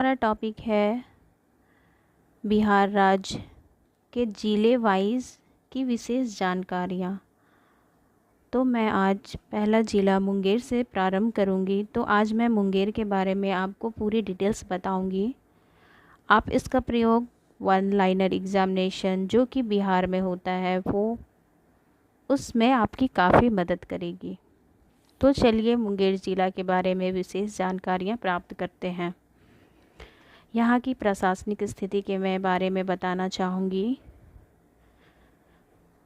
हमारा टॉपिक है बिहार राज्य के ज़िले वाइज की विशेष जानकारियाँ। तो मैं आज पहला ज़िला मुंगेर से प्रारंभ करूँगी। तो आज मैं मुंगेर के बारे में आपको पूरी डिटेल्स बताऊँगी। आप इसका प्रयोग वन लाइनर एग्ज़ामिनेशन जो कि बिहार में होता है वो उसमें आपकी काफ़ी मदद करेगी। तो चलिए मुंगेर ज़िला के बारे में विशेष जानकारियाँ प्राप्त करते हैं। यहाँ की प्रशासनिक स्थिति के मैं बारे में बताना चाहूँगी।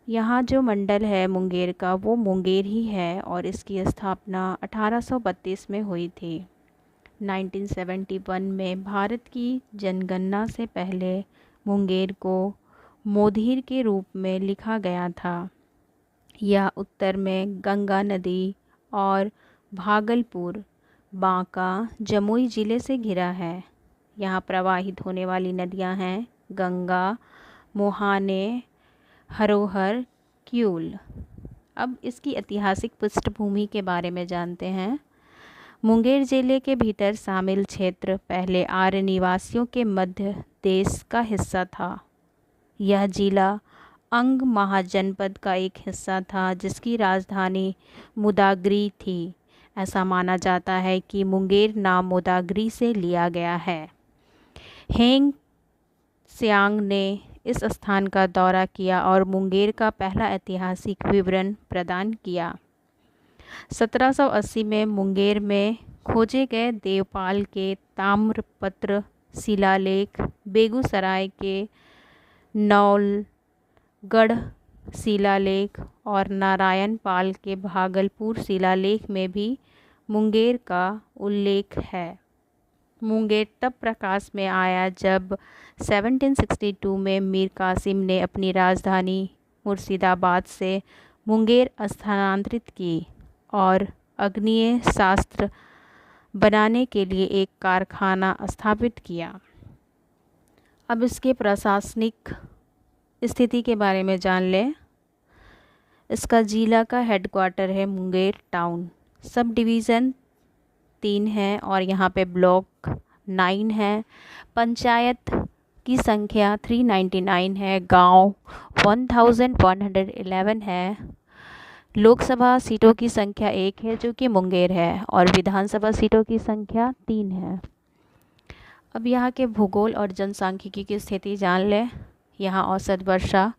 यहाँ जो मंडल है मुंगेर का वो मुंगेर ही है और इसकी स्थापना 1832 में हुई थी। 1971 में भारत की जनगणना से पहले मुंगेर को मोदीर के रूप में लिखा गया था। यह उत्तर में गंगा नदी और भागलपुर, बांका, जमुई ज़िले से घिरा है। यहाँ प्रवाहित होने वाली नदियाँ हैं गंगा, मोहाने, हरोहर, क्यूल। अब इसकी ऐतिहासिक पृष्ठभूमि के बारे में जानते हैं। मुंगेर ज़िले के भीतर शामिल क्षेत्र पहले आर्य निवासियों के मध्य देश का हिस्सा था। यह ज़िला अंग महाजनपद का एक हिस्सा था जिसकी राजधानी मुदागरी थी। ऐसा माना जाता है कि मुंगेर नाम मुदागरी से लिया गया है। हेंग सियांग ने इस स्थान का दौरा किया और मुंगेर का पहला ऐतिहासिक विवरण प्रदान किया। 1780 में मुंगेर में खोजे गए देवपाल के ताम्रपत्र शिलालेख, बेगूसराय के नौलगढ़ शिलालेख और नारायण पाल के भागलपुर शिलालेख में भी मुंगेर का उल्लेख है। मुंगेर तब प्रकाश में आया जब 1762 में मीर कासिम ने अपनी राजधानी मुर्शिदाबाद से मुंगेर स्थानांतरित की और आग्नेय शास्त्र बनाने के लिए एक कारखाना स्थापित किया। अब इसके प्रशासनिक स्थिति के बारे में जान लें। इसका ज़िला का हेडक्वार्टर है मुंगेर टाउन। सब डिवीज़न 3 है और यहाँ पे ब्लॉक 9 है। पंचायत की संख्या 399 है। गांव 1111 है। लोकसभा सीटों की संख्या 1 है जो कि मुंगेर है और विधानसभा सीटों की संख्या 3 है। अब यहाँ के भूगोल और जनसांख्यिकी की स्थिति जान लें। यहाँ औसत वर्षा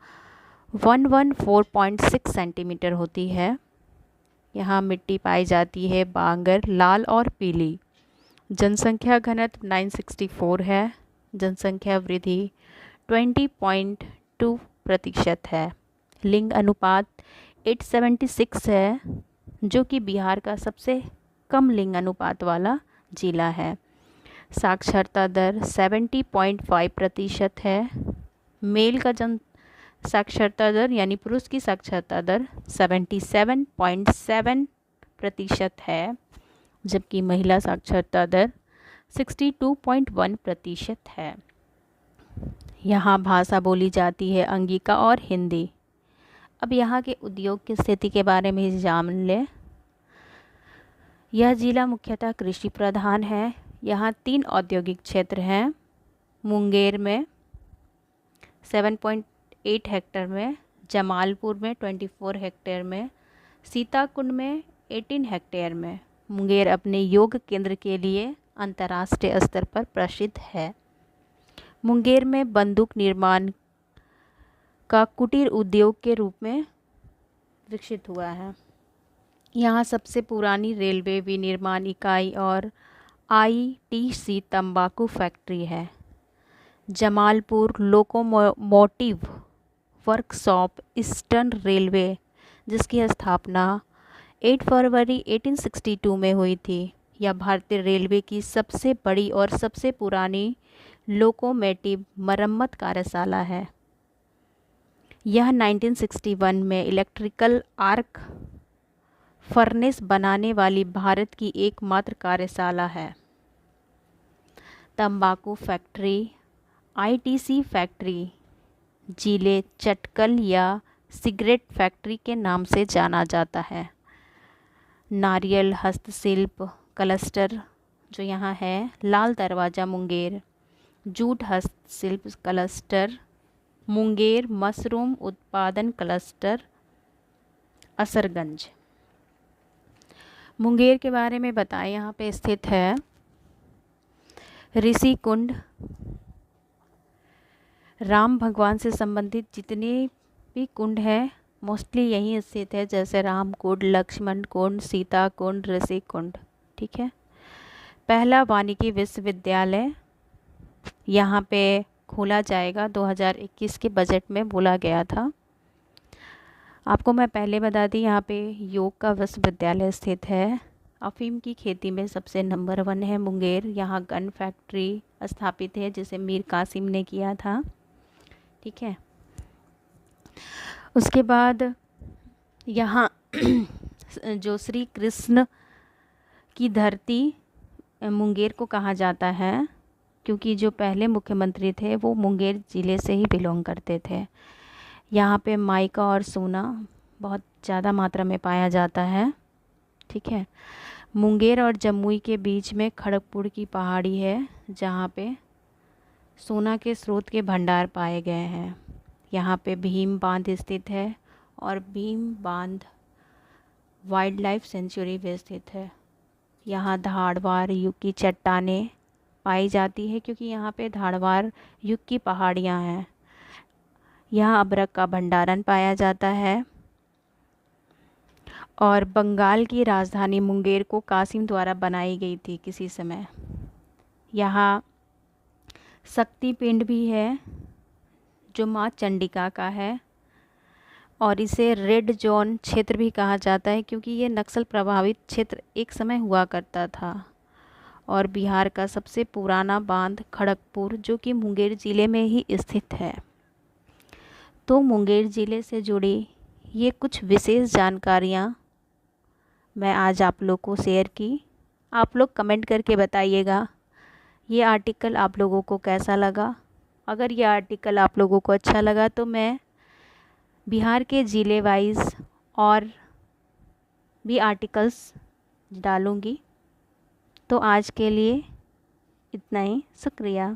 114.6 सेंटीमीटर होती है। यहाँ मिट्टी पाई जाती है बांगर, लाल और पीली। जनसंख्या घनत्व 964 है। जनसंख्या वृद्धि 20.2% है। लिंग अनुपात 876 है जो कि बिहार का सबसे कम लिंग अनुपात वाला जिला है। साक्षरता दर 70.5% है। मेल का जन साक्षरता दर यानी पुरुष की साक्षरता दर 77.7% है जबकि महिला साक्षरता दर 62.1% है। यहाँ भाषा बोली जाती है अंगिका और हिंदी। अब यहाँ के उद्योग की स्थिति के बारे में जान लें। यह ज़िला मुख्यतः कृषि प्रधान है। यहाँ 3 औद्योगिक क्षेत्र हैं। मुंगेर में 7.8 हेक्टेयर में, जमालपुर में 24 हेक्टेयर में, सीताकुंड में 18 हेक्टेयर में। मुंगेर अपने योग केंद्र के लिए अंतर्राष्ट्रीय स्तर पर प्रसिद्ध है। मुंगेर में बंदूक निर्माण का कुटीर उद्योग के रूप में विकसित हुआ है। यहाँ सबसे पुरानी रेलवे विनिर्माण इकाई और ITC तंबाकू फैक्ट्री है। Jamalpur locomotive workshop eastern railway जिसकी स्थापना 8 फरवरी 1862 में हुई थी। यह भारतीय रेलवे की सबसे बड़ी और सबसे पुरानी लोकोमोटिव मरम्मत कार्यशाला है। यह 1961 में इलेक्ट्रिकल आर्क फर्नेस बनाने वाली भारत की एकमात्र कार्यशाला है। तंबाकू फैक्ट्री ITC फैक्ट्री जिले चटकल या सिगरेट फैक्ट्री के नाम से जाना जाता है। नारियल हस्तशिल्प क्लस्टर जो यहाँ है लाल दरवाज़ा मुंगेर, जूट हस्तशिल्प क्लस्टर मुंगेर, मशरूम उत्पादन क्लस्टर असरगंज। मुंगेर के बारे में बताएं, यहाँ पे स्थित है ऋषि कुंड। राम भगवान से संबंधित जितने भी कुंड हैं मोस्टली यहीं स्थित है, जैसे राम कुंड, लक्ष्मण कुंड, सीता कुंड, ऋषि कुंड। ठीक है। पहला वानिकी विश्वविद्यालय यहाँ पे खोला जाएगा, 2021 के बजट में बोला गया था। आपको मैं पहले बता दी, यहाँ पे योग का विश्वविद्यालय स्थित है। अफीम की खेती में सबसे नंबर 1 है मुंगेर। यहाँ गन फैक्ट्री स्थापित है जिसे मीर कासिम ने किया था। ठीक है। उसके बाद यहाँ जो श्री कृष्ण की धरती मुंगेर को कहा जाता है, क्योंकि जो पहले मुख्यमंत्री थे वो मुंगेर ज़िले से ही बिलोंग करते थे। यहाँ पे माइका और सोना बहुत ज़्यादा मात्रा में पाया जाता है। ठीक है। मुंगेर और जमुई के बीच में खड़गपुर की पहाड़ी है जहाँ पे सोना के स्रोत के भंडार पाए गए हैं। यहाँ पे भीम बांध स्थित है और भीम बांध वाइल्ड लाइफ सेंचुरी भी स्थित है। यहाँ धारवाड़ युग की चट्टानें पाई जाती है, क्योंकि यहाँ पे धारवाड़ युग की पहाड़ियाँ हैं। यहाँ अभ्रक का भंडारण पाया जाता है। और बंगाल की राजधानी मुंगेर को कासिम द्वारा बनाई गई थी किसी समय। यहाँ शक्ति पिंड भी है जो माँ चंडिका का है, और इसे रेड जोन क्षेत्र भी कहा जाता है क्योंकि ये नक्सल प्रभावित क्षेत्र एक समय हुआ करता था। और बिहार का सबसे पुराना बांध खड़गपुर जो कि मुंगेर ज़िले में ही स्थित है। तो मुंगेर ज़िले से जुड़ी ये कुछ विशेष जानकारियाँ मैं आज आप लोग को शेयर की। आप लोग कमेंट करके बताइएगा ये आर्टिकल आप लोगों को कैसा लगा। अगर ये आर्टिकल आप लोगों को अच्छा लगा तो मैं बिहार के ज़िले वाइज और भी आर्टिकल्स डालूँगी। तो आज के लिए इतना ही, शुक्रिया।